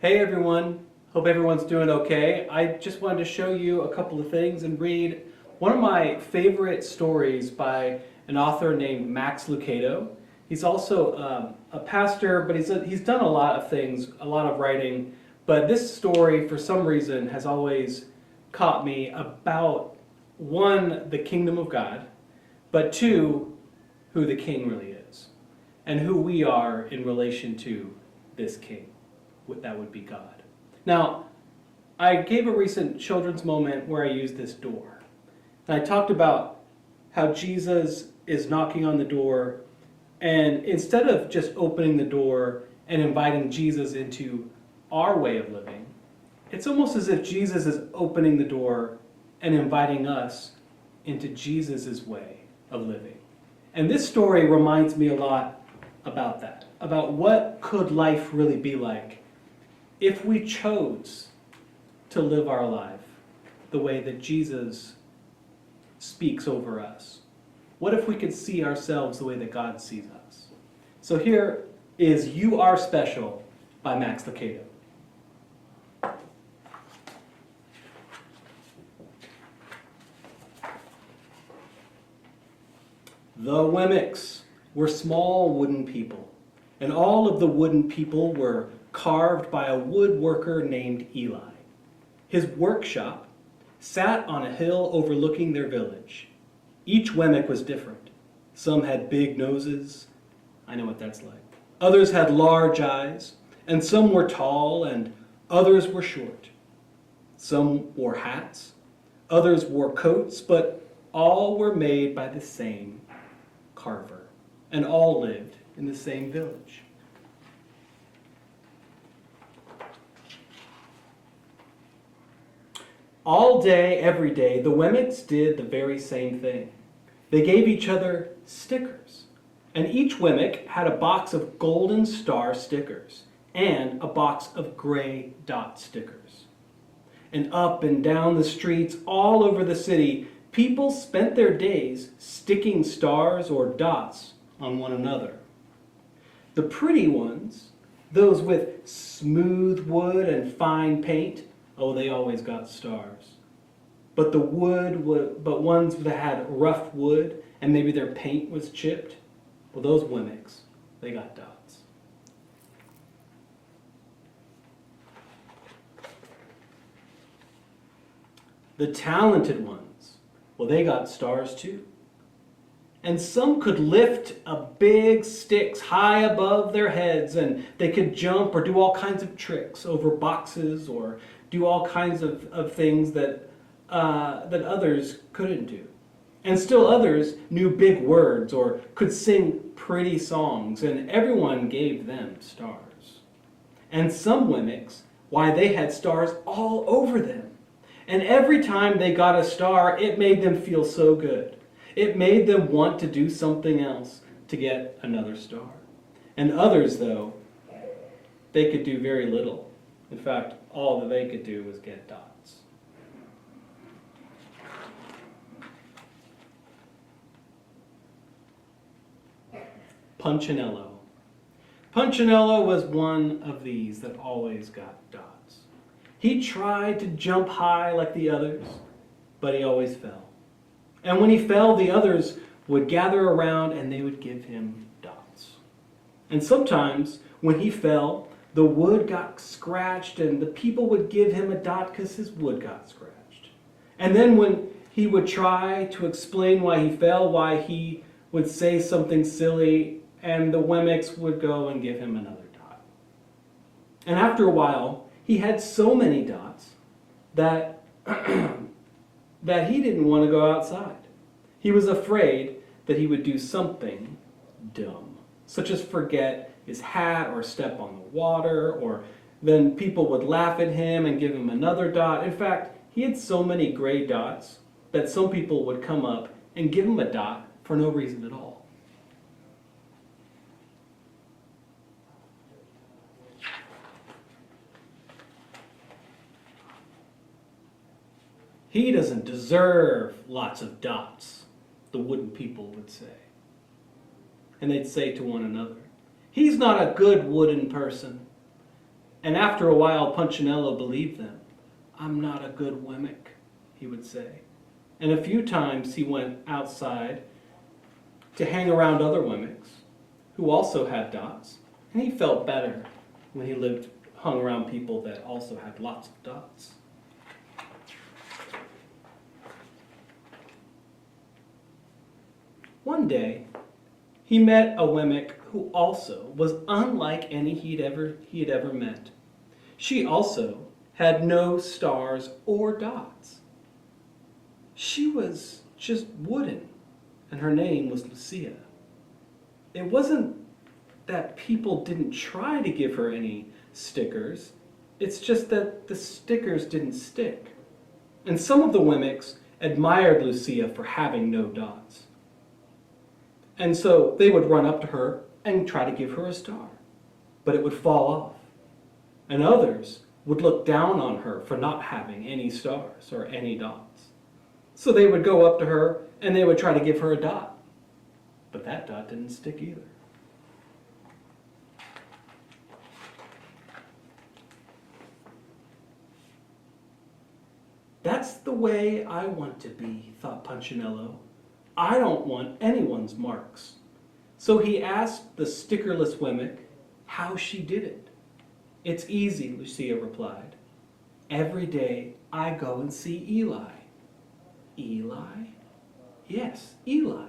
Hey everyone, hope everyone's doing okay. I just wanted to show you a couple of things and read one of my favorite stories by an author named Max Lucado. He's also a pastor, but he's done a lot of things, a lot of writing. But this story, for some reason, has always caught me about, one, the kingdom of God, but two, who the king really is, and who we are in relation to this king. That would be God. Now, I gave a recent children's moment where I used this door. And I talked about how Jesus is knocking on the door, and instead of just opening the door and inviting Jesus into our way of living, it's almost as if Jesus is opening the door and inviting us into Jesus' way of living. And this story reminds me a lot about that, about what could life really be like if we chose to live our life the way that Jesus speaks over us. What if we could see ourselves the way that God sees us? So here is You Are Special by Max Lucado. The Wemmicks were small wooden people, and all of the wooden people were carved by a woodworker named Eli. His workshop sat on a hill overlooking their village. Each Wemmick was different. Some had big noses. I know what that's like. Others had large eyes, and some were tall, and others were short. Some wore hats, others wore coats, but all were made by the same carver, and all lived in the same village. All day, every day, the Wemmicks did the very same thing. They gave each other stickers, and each Wemmick had a box of golden star stickers and a box of gray dot stickers. And up and down the streets all over the city, people spent their days sticking stars or dots on one another. The pretty ones, those with smooth wood and fine paint, oh, they always got stars. But but ones that had rough wood and maybe their paint was chipped, well, those Wemmicks, they got dots. The talented ones, well, they got stars too. And some could lift big sticks high above their heads, and they could jump or do all kinds of tricks over boxes or do all kinds of things that others couldn't do. And still others knew big words or could sing pretty songs, and everyone gave them stars. And some Wemmicks, why, they had stars all over them. And every time they got a star, it made them feel so good. It made them want to do something else to get another star. And others, though, they could do very little. In fact, all that they could do was get dots. Punchinello. Punchinello was one of these that always got dots. He tried to jump high like the others, but he always fell. And when he fell, the others would gather around and they would give him dots. And sometimes when he fell, the wood got scratched and the people would give him a dot because his wood got scratched. And then when he would try to explain why he fell, why, he would say something silly, and the Wemmicks would go and give him another dot. And after a while, he had so many dots that that he didn't want to go outside. He was afraid that he would do something dumb, such as forget his hat or step on the water, or then people would laugh at him and give him another dot. In fact, he had so many gray dots that some people would come up and give him a dot for no reason at all. He doesn't deserve lots of dots, the wooden people would say. And they'd say to one another, he's not a good wooden person. And after a while, Punchinello believed them. "I'm not a good Wemmick," he would say. And a few times he went outside to hang around other Wemmicks who also had dots. And he felt better when he hung around people that also had lots of dots. One day, he met a Wemmick who also was unlike any he had ever met. She also had no stars or dots. She was just wooden, and her name was Lucia. It wasn't that people didn't try to give her any stickers, it's just that the stickers didn't stick. And some of the Wemmicks admired Lucia for having no dots. And so they would run up to her and try to give her a star, but it would fall off. And others would look down on her for not having any stars or any dots. So they would go up to her and they would try to give her a dot, but that dot didn't stick either. That's the way I want to be, thought Punchinello. I don't want anyone's marks. So he asked the stickerless Wemmick how she did it. "It's easy," Lucia replied. "Every day I go and see Eli." "Eli?" "Yes, Eli,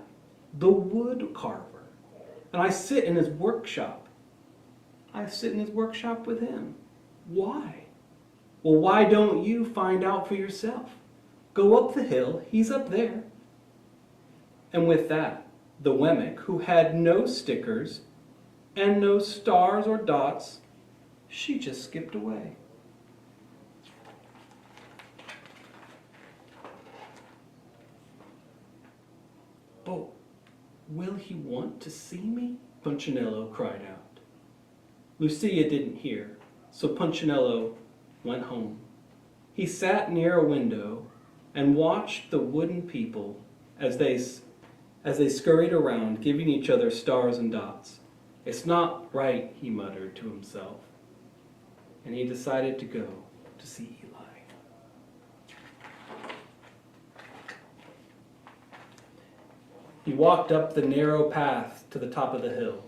the wood carver. And I sit in his workshop. I sit in his workshop with him." "Why?" "Well, why don't you find out for yourself? Go up the hill, he's up there." And with that, the Wemmick, who had no stickers and no stars or dots, she just skipped away. "Oh, will he want to see me?" Punchinello cried out. Lucia didn't hear, so Punchinello went home. He sat near a window and watched the wooden people as they scurried around, giving each other stars and dots. "It's not right," he muttered to himself, and he decided to go to see Eli. He walked up the narrow path to the top of the hill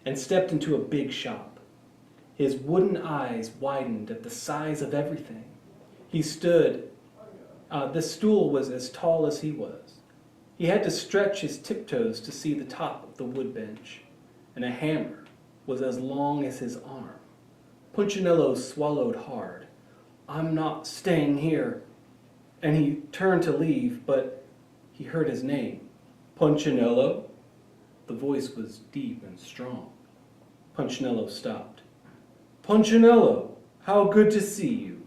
and stepped into a big shop. His wooden eyes widened at the size of everything. He stood. The stool was as tall as he was. He had to stretch his tiptoes to see the top of the wood bench, and a hammer was as long as his arm. Punchinello swallowed hard. "I'm not staying here." And he turned to leave, but he heard his name. "Punchinello?" The voice was deep and strong. Punchinello stopped. "Punchinello, how good to see you.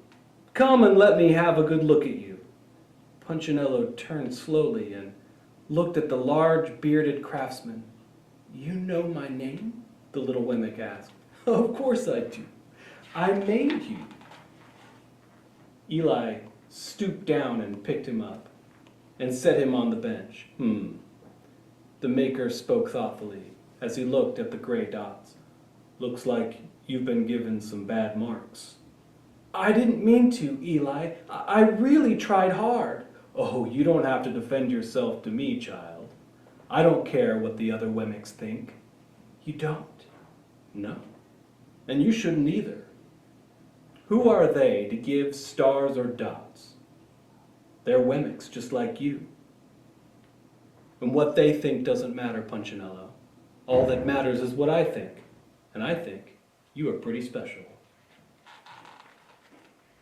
Come and let me have a good look at you." Punchinello turned slowly and looked at the large bearded craftsman. "You know my name?" the little Wemmick asked. "Of course I do. I made you." Eli stooped down and picked him up and set him on the bench. The maker spoke thoughtfully as he looked at the gray dots. "Looks like you've been given some bad marks." "I didn't mean to, Eli. I really tried hard." "Oh, you don't have to defend yourself to me, child. I don't care what the other Wemmicks think." "You don't?" "No. And you shouldn't either. Who are they to give stars or dots? They're Wemmicks just like you. And what they think doesn't matter, Punchinello. All that matters is what I think. And I think you are pretty special."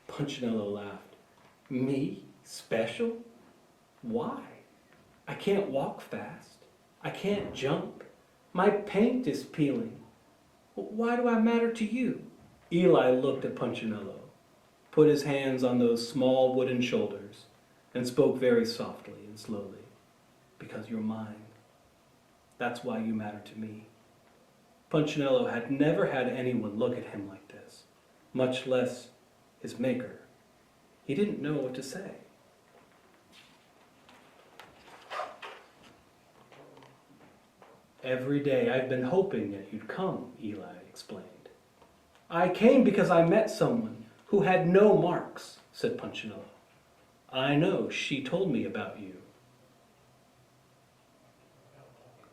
Punchinello laughed. "Me? Special? Why? I can't walk fast. I can't jump. My paint is peeling. Why do I matter to you?" Eli looked at Punchinello, put his hands on those small wooden shoulders, and spoke very softly and slowly. "Because you're mine. That's why you matter to me." Punchinello had never had anyone look at him like this, much less his maker. He didn't know what to say. "Every day I've been hoping that you'd come," Eli explained. I came because I met someone who had no marks, said Punchinello. I know, she told me about you.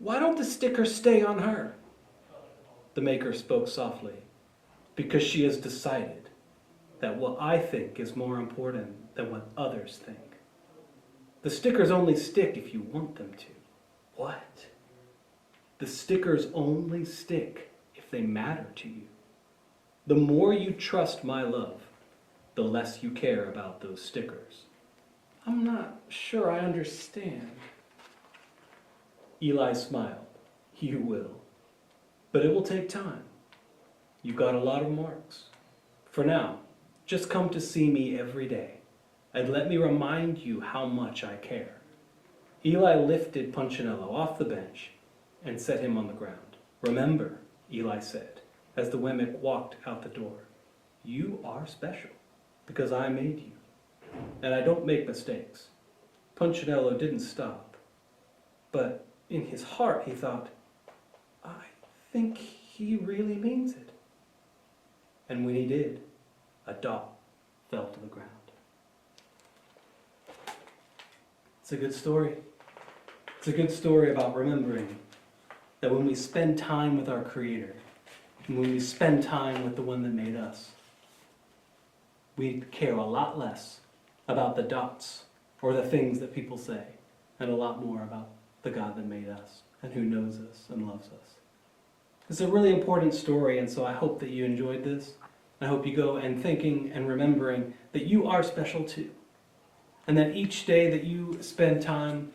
Why don't the stickers stay on her? The maker spoke softly. Because she has decided that what I think is more important than what others think. The stickers only stick if you want them to. What? The stickers only stick if they matter to you. The more you trust my love, the less you care about those stickers. I'm not sure I understand. Eli smiled. You will. But it will take time. You got a lot of marks. For now, just come to see me every day, and let me remind you how much I care. Eli lifted Punchinello off the bench and set him on the ground. Remember, Eli said, as the Wemmick walked out the door, you are special because I made you, and I don't make mistakes. Punchinello didn't stop, but in his heart he thought, I think he really means it. And when he did, a dot fell to the ground. It's a good story. It's a good story about remembering that when we spend time with our Creator, and when we spend time with the one that made us, we care a lot less about the dots or the things that people say, and a lot more about the God that made us and who knows us and loves us. It's a really important story, and so I hope that you enjoyed this. I hope you go and thinking and remembering that you are special too. And that each day that you spend time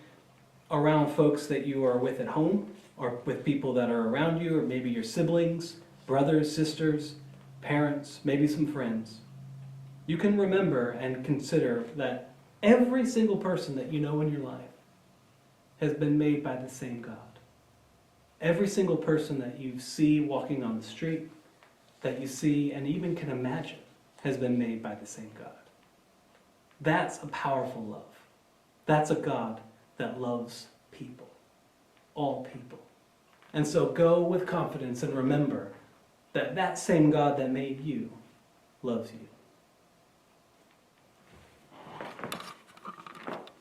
around folks that you are with at home, or with people that are around you, or maybe your siblings, brothers, sisters, parents, maybe some friends, you can remember and consider that every single person that you know in your life has been made by the same God. Every single person that you see walking on the street, that you see and even can imagine, has been made by the same God. That's a powerful love. That's a God that loves people, all people. And so go with confidence and remember that that same God that made you loves you.